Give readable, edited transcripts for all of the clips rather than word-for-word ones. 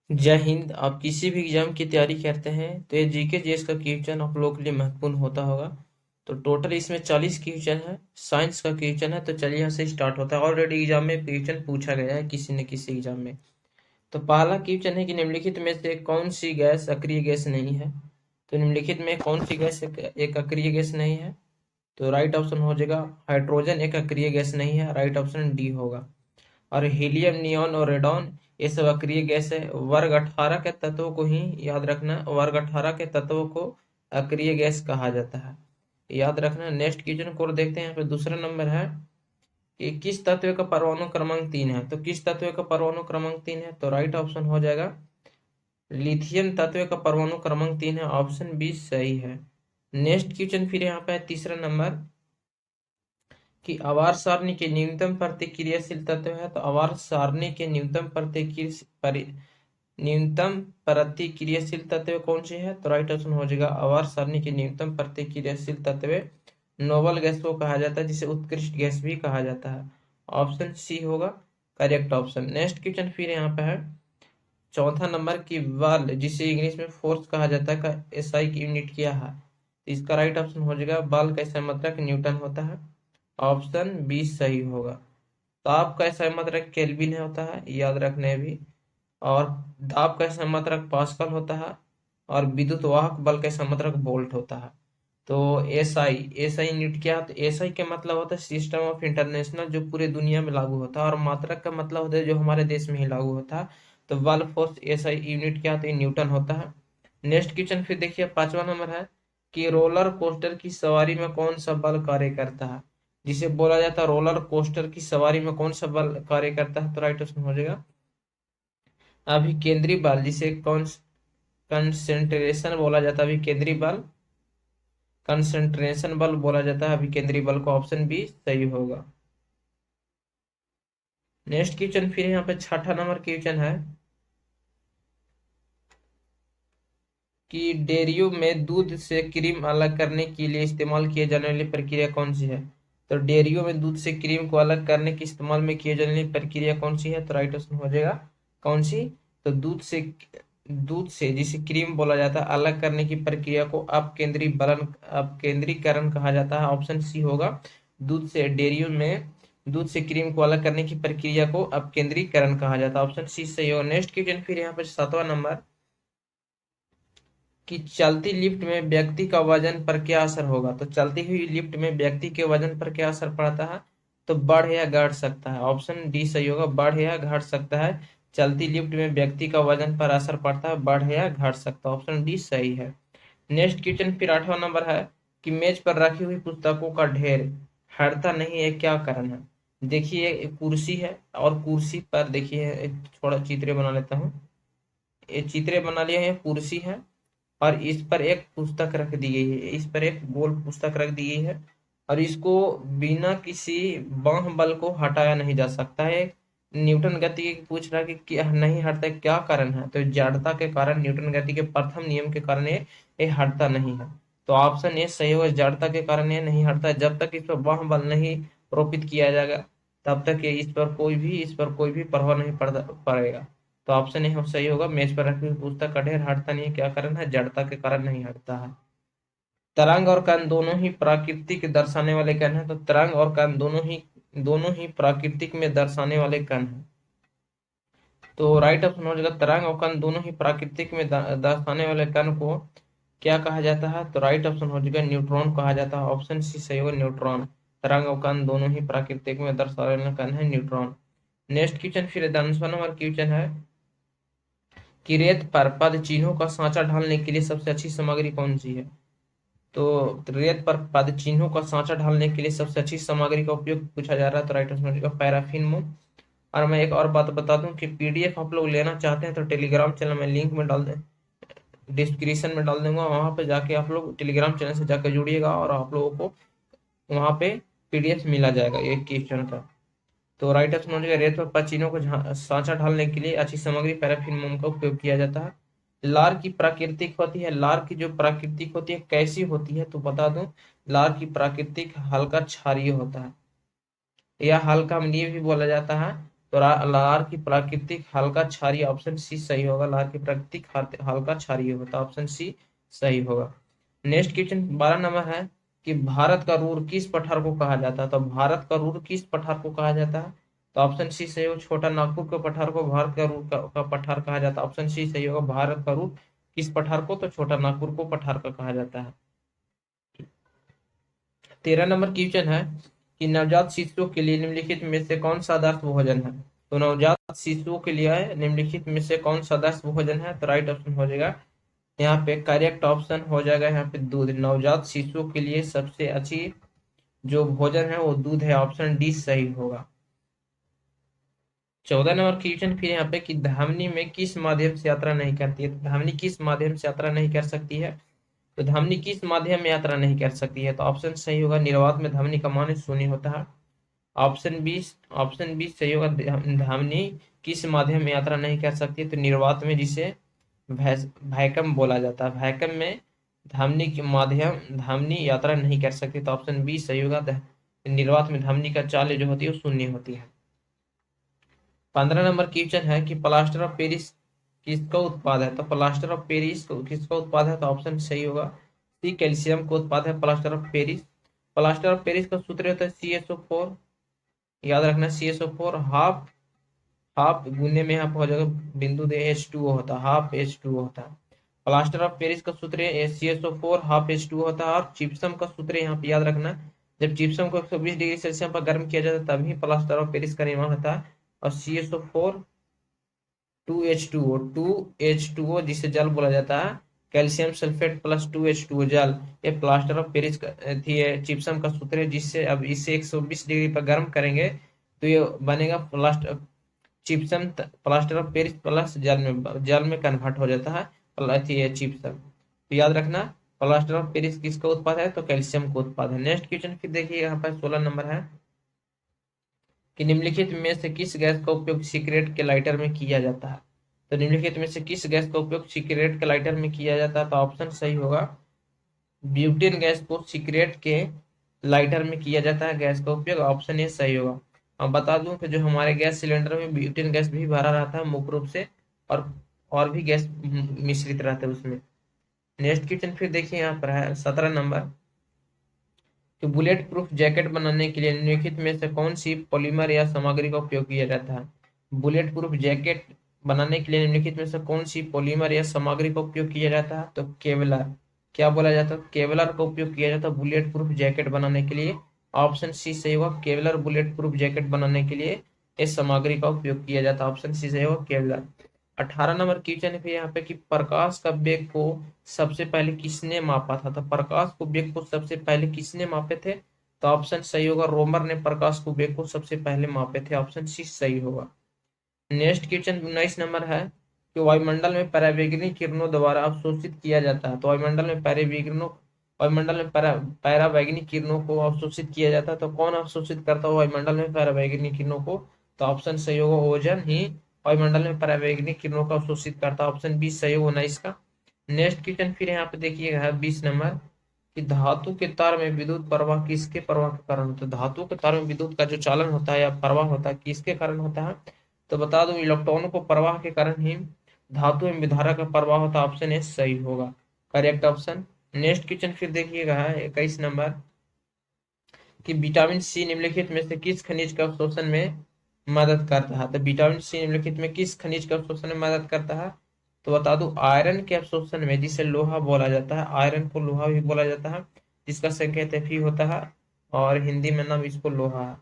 जय हिंद। आप किसी भी एग्जाम की तैयारी करते हैं तो ये जीके जीएस का क्वेश्चन आप लोगों के लिए महत्वपूर्ण होता होगा। तो टोटल इसमें 40 क्वेश्चन है, साइंस का क्वेश्चन है। तो चलिए यहाँ से स्टार्ट होता है। ऑलरेडी एग्जाम में क्वेश्चन पूछा गया है किसी न किसी एग्जाम में। तो पहला क्वेश्चन है कि निम्नलिखित में से कौन सी गैस अक्रिय गैस नहीं है। तो निम्नलिखित में कौन सी गैस एक अक्रिय गैस नहीं है। तो राइट ऑप्शन हो जाएगा हाइड्रोजन एक अक्रिय गैस नहीं है, राइट ऑप्शन डी होगा। और हीलियम, नियॉन और रेडॉन ये सब अक्रिय गैस है। वर्ग 18 के तत्वों को ही याद रखना, वर्ग 18 के तत्वों को अक्रिय गैस कहा जाता है, याद रखना। नेक्स्ट क्वेश्चन को देखते हैं। यहाँ पे दूसरा नंबर है कि किस तत्व का परमाणु क्रमांक 3 है। तो किस तत्व का परमाणु क्रमांक 3 है। तो राइट ऑप्शन हो जाएगा लिथियम तत्व का परमाणु क्रमांक 3 है, ऑप्शन बी सही है। नेक्स्ट क्वेश्चन फिर यहाँ पे है तीसरा नंबर कि आवर्त सारणी के न्यूनतम प्रतिक्रियाशील तत्व है। तो आवर्त सारणी के न्यूनतम प्रतिक्रियाशील तत्व कौन से है। तो राइट ऑप्शन हो जाएगा आवर्त सारणी के न्यूनतम प्रतिक्रियाशील तत्व नोबल गैस को कहा जाता है, जिसे उत्कृष्ट गैस भी कहा जाता है। ऑप्शन सी होगा करेक्ट ऑप्शन। नेक्स्ट क्वेश्चन फिर यहाँ पे है चौथा नंबर की बल, जिसे इंग्लिश में फोर्स कहा जाता है, का एसआई की यूनिट क्या है। तो इसका राइट ऑप्शन हो जाएगा बल का SI मात्रक न्यूटन होता है, ऑप्शन बी सही होगा। ताप का SI मात्रक केल्विन होता है, याद रखने भी। और दाब का SI मात्रक पास्कल होता है। और विद्युत वाहक बल का SI मात्रक वोल्ट होता है। तो एसआई यूनिट क्या है। तो एसआई का मतलब होता है सिस्टम ऑफ इंटरनेशनल, जो पूरे दुनिया में लागू होता है। और मात्रक का मतलब होता है जो हमारे देश में ही लागू होता है। तो बल फोर्स एसआई यूनिट क्या होता है, न्यूटन होता है। नेक्स्ट क्वेश्चन फिर देखिए पांचवा नंबर है कि रोलर कोस्टर की सवारी में कौन सा बल कार्य करता है, जिसे बोला जाता है रोलर कोस्टर की सवारी में कौन सा बल कार्य करता है। तो राइट ऑप्शन हो जाएगा अभी केंद्रीय बल, जिसे कंसेंट्रेशन बोला जाता है। अभी केंद्रीय बल, कंसंट्रेशन बल बोला जाता है अभी केंद्रीय बल को, ऑप्शन बी सही होगा। नेक्स्ट क्वेश्चन फिर यहाँ पे छठा नंबर क्वेश्चन है कि डेयरियों में दूध से क्रीम अलग करने के लिए इस्तेमाल किए जाने वाली प्रक्रिया कौन सी है। तो डेयरियों में दूध से क्रीम को अलग करने के इस्तेमाल में किए जाने वाली प्रक्रिया कौन सी है। तो राइट ऑप्शन हो जाएगा कौन सी। तो दूध से जिसे क्रीम बोला जाता है अलग करने की प्रक्रिया को अपकेंद्रीकरण कहा जाता है, ऑप्शन सी होगा। डेयरियों में दूध से क्रीम को अलग करने की प्रक्रिया को अपकेंद्रीकरण कहा जाता है, ऑप्शन सी सही होगा। नेक्स्ट क्वेश्चन फिर यहाँ पे सातवां नंबर कि चलती लिफ्ट में व्यक्ति का वजन पर क्या असर होगा। तो चलती हुई लिफ्ट में व्यक्ति के वजन पर क्या असर पड़ता है। तो बढ़ या घट सकता है, ऑप्शन डी सही होगा, बढ़ या घट सकता है। चलती लिफ्ट में व्यक्ति का वजन पर असर पड़ता है, बढ़ या घट सकता है, ऑप्शन डी सही है। नेक्स्ट क्वेश्चन फिर आठवां नंबर है कि मेज पर रखी हुई पुस्तकों का ढेर हटता नहीं है, क्या कारण है। देखिए एक कुर्सी है और कुर्सी पर देखिए एक थोड़ा चित्र बना लेता हूँ। ये चित्र बना लिए हैं, कुर्सी है और इस पर एक पुस्तक रख दी गई है, इस पर एक गोल पुस्तक रख दी गई है। और इसको बिना किसी बाह्य बल को हटाया नहीं जा सकता है। न्यूटन गति पूछ रहा है कि क्या नहीं हटता है, क्या कारण है। तो जड़ता के कारण, न्यूटन गति के प्रथम नियम के कारण ये हटता नहीं है। तो ऑप्शन ए सही होगा, जड़ता के कारण ये नहीं हटता है। जब तक इस पर बाह्य बल नहीं रोपित किया जाएगा तब तक ये इस पर कोई भी प्रभाव नहीं पड़ेगा। तो ऑप्शन ए हम सही होगा, मेज पर रखी हुई पुस्तक का ढेर हटता नहीं है, क्या कारण है, जड़ता के कारण नहीं हटता है। तरंग और कण दोनों ही प्राकृतिक दर्शाने वाले कण हैं। तो तरंग और कण दोनों ही प्राकृतिक में दर्शाने वाले कण हैं। तो राइट ऑप्शन हो जाएगा तरंग और कण दोनों ही प्राकृतिक में दर्शाने वाले कण को क्या कहा जाता है। तो राइट ऑप्शन हो जाएगा न्यूट्रॉन कहा जाता है, ऑप्शन सी सही होगा, न्यूट्रॉन। तरंग और कण दोनों ही प्राकृतिक में दर्शाने वाले कण है न्यूट्रॉन। नेक्स्ट क्वेश्चन फिर 10वां नंबर क्वेश्चन है कि रेत पर पद चिन्हों का सांचा ढालने के लिए सबसे अच्छी सामग्री कौन सी है। तो रेत पर पद चिन्हों का सांचा ढालने के लिए सबसे अच्छी सामग्री का उपयोग पूछा जा रहा है। तो राइट आंसर होगा पैराफिन मोम। और मैं एक और बात बता दूं कि पीडीएफ आप लोग लेना चाहते हैं तो टेलीग्राम चैनल में लिंक में डाल दें, डिस्क्रिप्शन में डाल दूंगा। वहां पे जाके आप लोग टेलीग्राम चैनल से जाकर जुड़िएगा और आप लोगों को वहां पे पीडीएफ मिला जाएगा एक क्वेश्चन का। तो राइट ऑप्शन हो जाएगा रेत पर पद को सांचा ढालने के लिए अच्छी सामग्री पैराफिन मोम का उपयोग किया जाता है। लार की प्राकृतिक होती है, लार की जो प्राकृतिक होती है कैसी होती है। तो बता दूं लार की प्राकृतिक हल्का क्षारीय होता है या हल्का अम्लीय भी बोला जाता है। तो लार की प्राकृतिक हल्का क्षारीय, ऑप्शन सी सही होगा। लार की प्राकृतिक हल्का क्षारीय होता है, ऑप्शन सी सही होगा। नेक्स्ट क्वेश्चन 12 नंबर है कि भारत का रूर किस पठार को कहा जाता है? तो भारत का रूर किस पठार को कहा जाता है? तो ऑप्शन सी सही होगा, छोटा नागपुर के पठार को भारत का रूर का पठार कहा जाता है, ऑप्शन सी सही होगा। भारत का रूर किस पठार को? तो छोटा नागपुर को पठार का कहा जाता है। 13 नंबर क्वेश्चन है कि नवजात शिशुओं के लिए निम्नलिखित में से कौन सा आदर्श भोजन है? तो नवजात शिशुओं के लिए निम्नलिखित में से कौन सा आदर्श भोजन है? तो राइट ऑप्शन हो जाएगा यहाँ पे, करेक्ट ऑप्शन हो जाएगा यहाँ पे दूध। नवजात शिशुओं के लिए सबसे अच्छी जो भोजन है वो दूध है, ऑप्शन डी सही होगा। 14 नंबर क्वेश्चन फिर यहाँ पे कि धमनी में किस माध्यम से यात्रा नहीं करती है? तो धमनी किस माध्यम से यात्रा नहीं कर सकती है? तो धमनी किस माध्यम में यात्रा नहीं कर सकती है? तो ऑप्शन सही होगा, निर्वात में धमनी का मान शून्य होता है, ऑप्शन बी सही होगा। धमनी किस माध्यम में यात्रा नहीं कर सकती है? तो निर्वात में, जिसे वैक्यूम बोला जाता है। वैक्यूम में धमनी के माध्यम धमनी यात्रा नहीं कर सकती, तो ऑप्शन बी सही होगा। निर्वात में धमनी का चाल जो होती है वो शून्य होती है। 15 नंबर क्वेश्चन है कि प्लास्टर ऑफ पेरिस किसका उत्पाद है? तो प्लास्टर ऑफ पेरिस किसका उत्पाद है? तो ऑप्शन सही होगा, सी कैल्शियम का उत्पाद है plaster of Paris. Plaster of Paris का सूत्र होता है CSO4, याद रखना CSO4 हाफ हाफ गुने में यहाँ पर हो जाएगा बिंदु दे H2O होता है, हाफ H2O होता है। प्लास्टर ऑफ पेरिस का सूत्र CSO4 हाफ H2O होता है। और चिप्सम का सूत्र यहाँ पे याद रखना, जब चिप्सम को 120 डिग्री सेल्सियस पर गर्म किया जाता है तभी प्लास्टर ऑफ पेरिस का निर्माण होता है। और CSO4 2H2O 2H2O जिसे जल बोला जाता है, कैल्शियम सल्फेट प्लस 2H2O जल, ये प्लास्टर ऑफ पेरिस थी चिप्सम का सूत्र है, जिससे अब इसे 120 डिग्री पर गर्म करेंगे तो ये बनेगा चिप्सम प्लास्टर ऑफ पेरिस प्लस जल में कन्वर्ट हो जाता है चिप्सम। तो याद रखना प्लास्टर ऑफ पेरिस किसका उत्पाद है? तो कैल्शियम का उत्पाद है। नेक्स्ट क्वेश्चन फिर देखिए यहाँ पर 16 नंबर है कि निम्नलिखित में से किस गैस का उपयोग सिगरेट के लाइटर में किया जाता है? तो निम्नलिखित में से किस गैस का उपयोग सिगरेट के लाइटर में किया जाता है? तो ऑप्शन सही होगा, ब्यूटेन गैस को सिगरेट के लाइटर में किया जाता है गैस का उपयोग, ऑप्शन ए सही होगा। अब बता दूं कि जो हमारे गैस सिलेंडर में ब्यूटेन गैस भी भरा रहता है मुख्य रूप से, और भी गैस मिश्रित रहते हैं उसमें। नेक्स्ट क्वेश्चन फिर देखिए यहाँ पर है 17 नंबर कि बुलेट प्रूफ जैकेट बनाने के लिए निम्नलिखित में से कौन सी पॉलीमर या सामग्री का उपयोग किया जाता है? बुलेट प्रूफ जैकेट बनाने के लिए निम्नलिखित में से कौन सी पॉलीमर या सामग्री का उपयोग किया जाता है? तो केवलर, क्या बोला जाता है? केवलर का उपयोग किया जाता है बुलेट प्रूफ जैकेट बनाने के लिए, ऑप्शन सी सही होगा। केवलर बुलेट प्रूफ जैकेट बनाने के लिए इस सामग्री का उपयोग किया जाता है, ऑप्शन सी सही होगा, केवलर। 18 नंबर क्वेश्चन है फिर यहाँ पे कि प्रकाश का वेग को सबसे पहले किसने मापा था? तो प्रकाश को वेग को सबसे पहले किसने मापे थे? तो ऑप्शन सही होगा, रोमर ने प्रकाश को वेग को सबसे पहले मापे थे, ऑप्शन सी सही होगा। नेक्स्ट क्वेश्चन 19 नंबर है कि वायुमंडल में पराबैंगनी किरणों द्वारा अवशोषित किया जाता है। तो वायुमंडल में पराबैंगनी किरणों को अवशोषित किया जाता है, तो कौन अवशोषित करता है वायुमंडल में पराबैंगनी किरणों को? तो ऑप्शन सही होगा, ओजोन ही वायुमंडल में पराबैंगनी किरणों का अवशोषित करता है, ऑप्शन बी सही होगा 19 का। नेक्स्ट क्वेश्चन फिर यहाँ पे देखिएगा है 20 नंबर कि धातु के तार में विद्युत प्रवाह किसके प्रवाह के कारण होता है? धातु के तार में विद्युत का जो चालन होता है या प्रवाह होता है किसके कारण होता है? तो बता दूं इलेक्ट्रॉनों को प्रवाह के कारण ही धातु में विधारा का प्रवाह होता है, ऑप्शन ए सही होगा, करेक्ट ऑप्शन। नेक्स्ट क्वेश्चन फिर देखिएगा है 21 नंबर कि विटामिन सी निम्नलिखित में से किस खनिज का अवशोषण में मदद करता है? तो विटामिन सी निम्नलिखित में किस खनिज का अवशोषण में मदद करता है? तो बता दूं आयरन के अवशोषण में, जिसे लोहा बोला जाता है, आयरन को लोहा भी बोला जाता है, जिसका संकेत Fe होता है और हिंदी में नाम इसको लोहा है।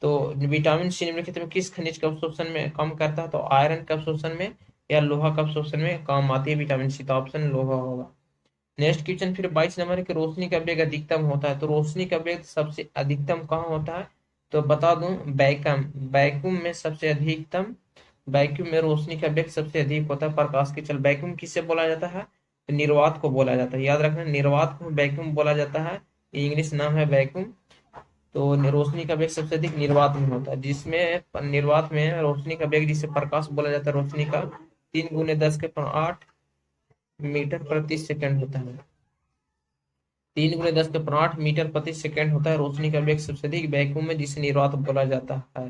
तो विटामिन सी निम्नलिखित में किस खनिज के अवशोषण में काम करता है? तो आयरन के अवशोषण में या लोहा का अवशोषण में काम आती है विटामिन सी, तो ऑप्शन लोहा होगा। नेक्स्ट क्वेश्चन फिर 22 नंबर है कि रोशनी का वेग अधिकतम होता है, तो रोशनी का वेग सबसे अधिकतम कहाँ होता है? तो बता दूं वैक्यूम, वैक्यूम में रोशनी का वेग सबसे अधिक होता है प्रकाश के चल। वैक्यूम किससे बोला जाता है? तो निर्वात को बोला जाता है, याद रखना निर्वात को वैक्यूम बोला जाता है, इंग्लिश नाम है वैक्यूम। तो रोशनी का वेग सबसे अधिक निर्वात में होता है, जिसमें निर्वात में रोशनी का वेग जिसे प्रकाश बोला जाता है रोशनी का 3 × 10⁸ मीटर प्रति सेकंड होता है। 3 × 10⁸ मीटर प्रति सेकंड होता है रोशनी का वेग सबसे अधिक वैक्यूम में, जिसे निर्वात बोला जाता है।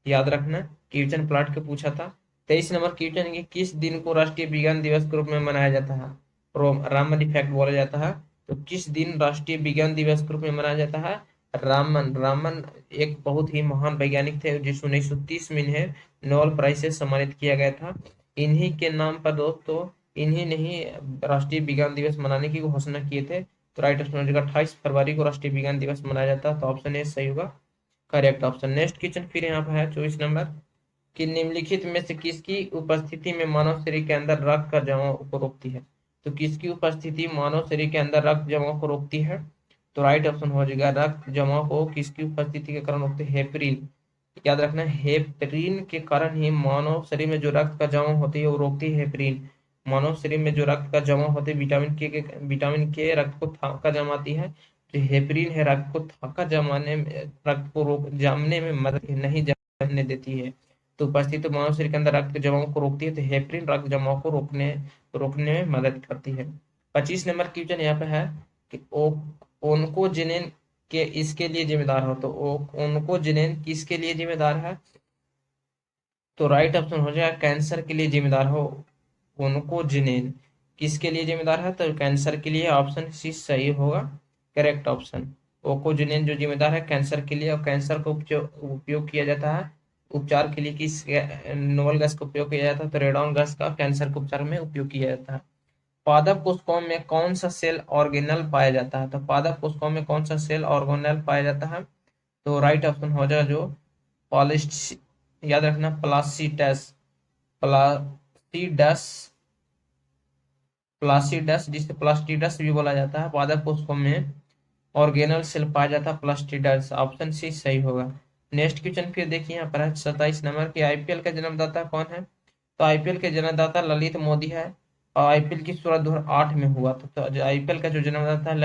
याद रखना, क्वेश्चन प्लॉट के पूछा था। 23 नंबर क्वेश्चन की किस दिन को राष्ट्रीय विज्ञान दिवस के रूप में मनाया जाता है? रामन इफेक्ट बोला जाता है। तो किस दिन राष्ट्रीय विज्ञान दिवस के रूप में मनाया जाता है? रामन रामन एक बहुत ही महान वैज्ञानिक थे जिसे 1930 में इन्हें नोबेल प्राइज से सम्मानित किया गया था। इन्हीं के नाम पर दोस्तों, इन्हीं ने ही राष्ट्रीय विज्ञान दिवस मनाने की घोषणा किए थे। तो राइट ऑप्शन हो जाएगा 28 फरवरी को राष्ट्रीय विज्ञान दिवस मनाया जाता है। तो ऑप्शन ए सही होगा, करेक्ट ऑप्शन। नेक्स्ट क्वेश्चन फिर यहाँ पर है 24 नंबर कि निम्नलिखित में से किसकी उपस्थिति में मानव शरीर के अंदर रक्त का जमाव को रोकती है? तो किसकी उपस्थिति मानव शरीर के अंदर रक्त जमाव को रोकती है? तो राइट ऑप्शन हो जाएगा रक्त जमाव को किसकी उपस्थिति के कारण रोकते हैं? हेपरिन। याद रखना, हेपरिन के कारण ही मानव शरीर में जो रक्त का जमाव होती है वो रोकती है हेपरिन। मानव शरीर में जो रक्त का जमाव होते है विटामिन के रक्त को थाका जमाती है। जो हेपरिन है रक्त को थाका जमाने में, रक्त को रोक जमने में मदद नहीं जमने देती है। तो उपस्थिति मानव शरीर के अंदर रक्त के जमाव को रोकती है। तो हेपरिन रक्त जमाव को रोकने में मदद करती है। 25 नंबर क्वेश्चन यहाँ पे है कि ओन्कोजेनिन के इसके लिए जिम्मेदार हो। तो ओन्कोजेनिन किसके लिए जिम्मेदार है? तो राइट ऑप्शन हो जाएगा कैंसर के लिए जिम्मेदार हो। ओन्कोजेनिन किसके लिए जिम्मेदार है? तो कैंसर के लिए। ऑप्शन सी सही होगा, करेक्ट ऑप्शन। ओकोजेनिन जो जिम्मेदार है कैंसर के लिए, और कैंसर को उपयोग किया जाता है उपचार के लिए किस नोबल गैस का उपयोग किया जाता है? तो रेडॉन गैस का कैंसर के उपचार में उपयोग किया जाता है। पादप कोशिकाओं में कौन सा सेल ऑर्गेनल पाया जाता है? तो पादप कोशिकाओं में कौन सा सेल ऑर्गेनल पाया जाता है? तो राइट ऑप्शन हो जाएगा जो पॉलिस्ट, याद रखना प्लासीडस, प्लासीडस प्लासीडस जिसे प्लास्टिडस भी बोला जाता है। पादप कोशिकाओं में ऑर्गेनल सेल पाया जाता है प्लास्टिडस। ऑप्शन सी सही होगा। नेक्स्ट क्वेश्चन फिर देखिए यहाँ पर है 27 नंबर की आईपीएल का जन्मदाता कौन है? तो आईपीएल के जन्मदाता ललित मोदी है और आईपीएल की शुरुआत 2008 में हुआ था। तो आईपीएल का जो जन्मदाता है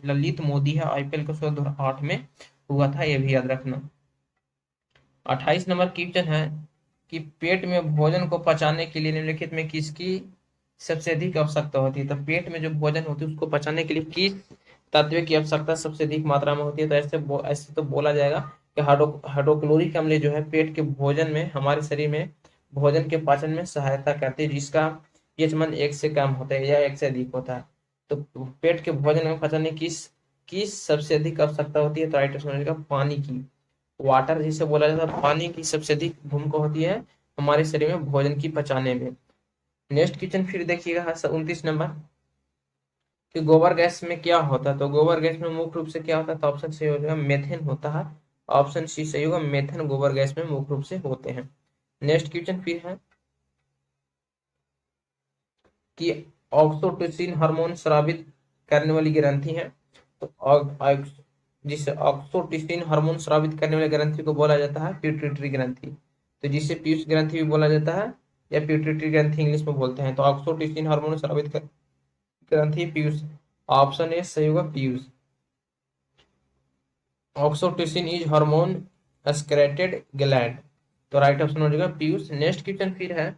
ललित मोदी है। आईपीएल का शुरुआत 2008 में हुआ था, ये भी याद रखना। 28 नंबर क्वेश्चन है कि पेट में भोजन को पचाने के लिए निम्नलिखित में किसकी सबसे अधिक आवश्यकता होती है? तो पेट में जो भोजन होती है उसको पचाने के लिए किस तत्व की आवश्यकता सबसे अधिक मात्रा में होती है? तो ऐसे तो बोला जाएगा कि हाइड्रोक्लोरिक अम्ल जो है पेट के भोजन में, हमारे शरीर में भोजन के पाचन में सहायता करती है, जिसका पीएच मान 1 से कम होता है या 1 से अधिक होता है। तो पेट के भोजन में पचाने की सबसे अधिक आवश्यकता होती है? तो राइट आंसर होगा पानी की। वाटर जिसे बोला जाता है, पानी की सबसे अधिक भूमिका होती है हमारे शरीर में भोजन की पचाने में। नेक्स्ट क्वेश्चन फिर देखिएगा 29 नंबर कि गोबर गैस में क्या होता है? तो गोबर गैस में मुख्य रूप से क्या होता है? तो ऑप्शन सही हो जाएगा मेथेन होता है। ऑप्शन सी सही होगा, मेथेन गोबर गैस में मुख्य रूप से होते हैं। नेक्स्ट क्वेश्चन फिर है कि ऑक्सीटोसिन हार्मोन स्रावित करने वाली ग्रंथि है। तो जिसे ऑक्सीटोसिन हार्मोन स्रावित करने वाली ग्रंथि को बोला जाता है पिट्यूटरी ग्रंथि। तो जिसे पीयूष ग्रंथि भी बोला जाता है या पिट्यूटरी ग्रंथि इंग्लिश में बोलते हैं। तो ऑक्सीटोसिन हार्मोन स्रावित ग्रंथि पीयूष। ऑप्शन ए सही होगा पीयूष। Oxytocin is hormone excreted gland. तो राइट ऑप्शन हो जाएगा पीयूष। नेक्स्ट क्वेश्चन फिर है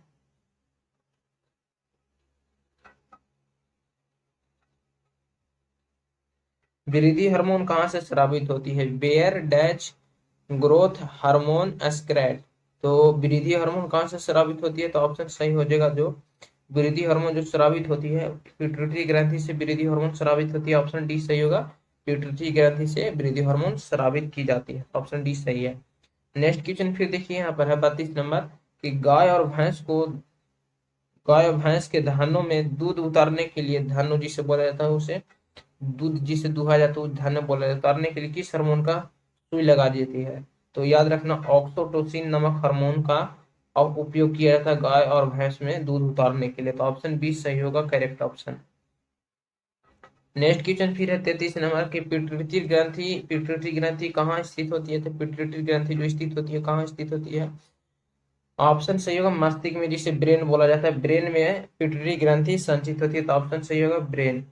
वृद्धि हार्मोन कहाँ से स्रावित होती है? Bear डैच growth hormone excrete. तो वृद्धि हार्मोन कहाँ से स्रावित होती है? तो ऑप्शन सही हो जाएगा जो वृद्धि हार्मोन जो स्रावित होती है पिट्यूटरी ग्रंथि से वृद्धि हार्मोन स्रावित होती है। ऑप्शन डी सही होगा, पिट्यूटरी ग्रंथि से वृद्धि हार्मोन स्रावित की जाती है। ऑप्शन डी सही है। नेक्स्ट क्वेश्चन फिर देखिए यहाँ पर है 32 नंबर कि गाय और भैंस के धानों में दूध उतारने के लिए, धानो जिसे बोला जाता है उसे दूध जिसे दुहा जाता है उस धान बोला जाता है, उतारने के लिए किस हार्मोन का सुई लगा देती है? तो याद रखना ऑक्सीटोसिन नामक हार्मोन का अब उपयोग किया जाता है गाय और भैंस में दूध उतारने के लिए। तो ऑप्शन बी सही होगा, करेक्ट ऑप्शन। नेक्स्ट क्वेश्चन फिर है 33 नंबर की पिट्यूटरी ग्रंथि कहाँ स्थित होती है? तो पिट्यूटरी ग्रंथि जो स्थित होती है कहाँ स्थित होती है? ऑप्शन सही होगा मस्तिष्क में, जिसे ब्रेन बोला जाता है। ब्रेन में पिट्यूटरी ग्रंथि संचित होती है। तो ऑप्शन सही होगा ब्रेन,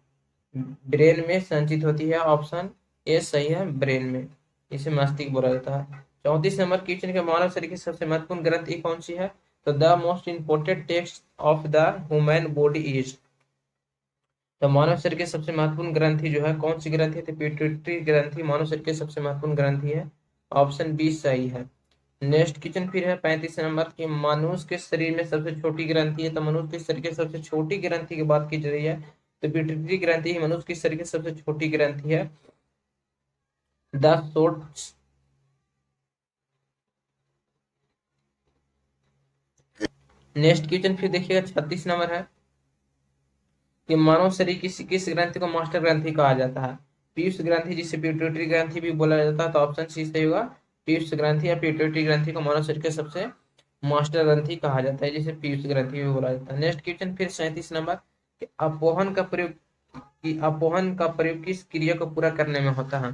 ब्रेन में संचित होती है। ऑप्शन ए सही है, ब्रेन में, इसे मस्तिष्क बोला जाता है। 34 नंबर क्वेश्चन के मानव शरीर की सबसे महत्वपूर्ण ग्रंथि कौन सी है? तो the most important text of the human body is. तो मानव शरीर की सबसे महत्वपूर्ण ग्रंथि जो है कौन सी ग्रंथि है? तो पिट्यूटरी ग्रंथि मानव शरीर की सबसे महत्वपूर्ण ग्रंथि है। ऑप्शन बी सही है। नेक्स्ट क्वेश्चन फिर है 35 नंबर की, मनुष्य के शरीर में सबसे छोटी ग्रंथि है। तो मनुष्य के शरीर की सबसे छोटी ग्रंथि की बात की जा रही है, तो पिट्यूटरी ग्रंथि ही मनुष्य के शरीर की सबसे छोटी ग्रंथि है। 10 नेक्स्ट क्वेश्चन फिर देखिएगा 36 नंबर है कि मानव शरीर की किस ग्रंथि को मास्टर ग्रंथि कहा जाता है। पीयूष ग्रंथि, जिसे पिट्यूटरी ग्रंथि भी बोला जाता है, तो ऑप्शन सी सही होगा। पीयूष ग्रंथि या पिट्यूटरी ग्रंथि को मानव शरीर के सबसे मास्टर ग्रंथि कहा जाता है, जिसे पीयूष ग्रंथि भी बोला जाता है। नेक्स्ट क्वेश्चन फिर 37 नंबर कि अपोहन का प्रयोग किस क्रिया को पूरा करने में होता है।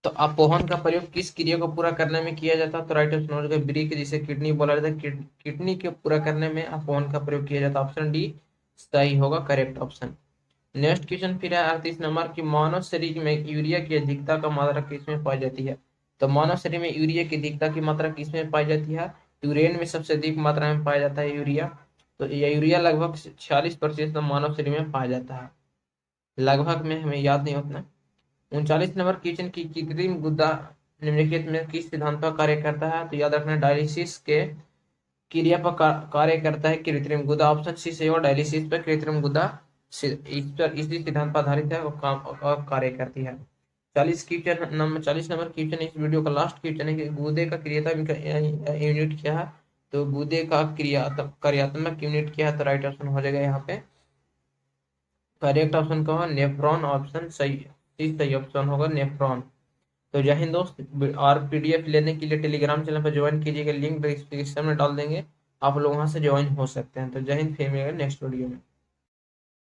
तो अपोहन का प्रयोग किस क्रिया को पूरा करने में किया जाता है। तो राइट ऑप्शन हो जाएगा ब्रिक, जिसे किडनी बोला जाता है। किडनी के पूरा करने में अपोहन का प्रयोग किया जाता है। ऑप्शन डी सही होगा, करेक्ट ऑप्शन। नेक्स्ट क्वेश्चन फिर है 38 नंबर की, मानव शरीर में यूरिया की अधिकता का मात्रा किसमें पाई जाती है। तो मानव शरीर में यूरिया की अधिकता की मात्रा किसमें पाई जाती है। यूरेन में सबसे अधिक मात्रा में पाया जाता है यूरिया। तो यह यूरिया लगभग 46% मानव शरीर में पाया जाता है। लगभग में हमें याद नहीं उतना। 39 नंबर क्वेश्चन की, कृत्रिम गुदा निम्नलिखित में किस सिद्धांत पर कार्य करता है। तो याद रखना डायलिसिस के क्रिया पर कार्य करता है कृत्रिम गुदा। ऑप्शन सी से होगा, डायलिसिस पर कृत्रिम गुदा इस पर इसी सिद्धांत पर आधारित है और काम और कार्य करती है। 40 नंबर क्वेश्चन इस वीडियो का लास्ट क्वेश्चन है कि गुदे का क्रियात्मक यूनिट क्या है। तो गुदे का कार्यात्मक यूनिट क्या है। तो राइट ऑप्शन हो जाएगा यहाँ पे, करेक्ट ऑप्शन का होगा नेफ्रॉन। ऑप्शन सही ऑप्शन होगा नेफ्रॉन। तो जय हिंद दोस्त, और पीडीएफ लेने के लिए टेलीग्राम चैनल पर ज्वाइन कीजिएगा, लिंक डिस्क्रिप्शन में डाल देंगे, आप लोग वहां से ज्वाइन हो सकते हैं। तो जय हिंद, फिर मिलेंगे नेक्स्ट वीडियो में।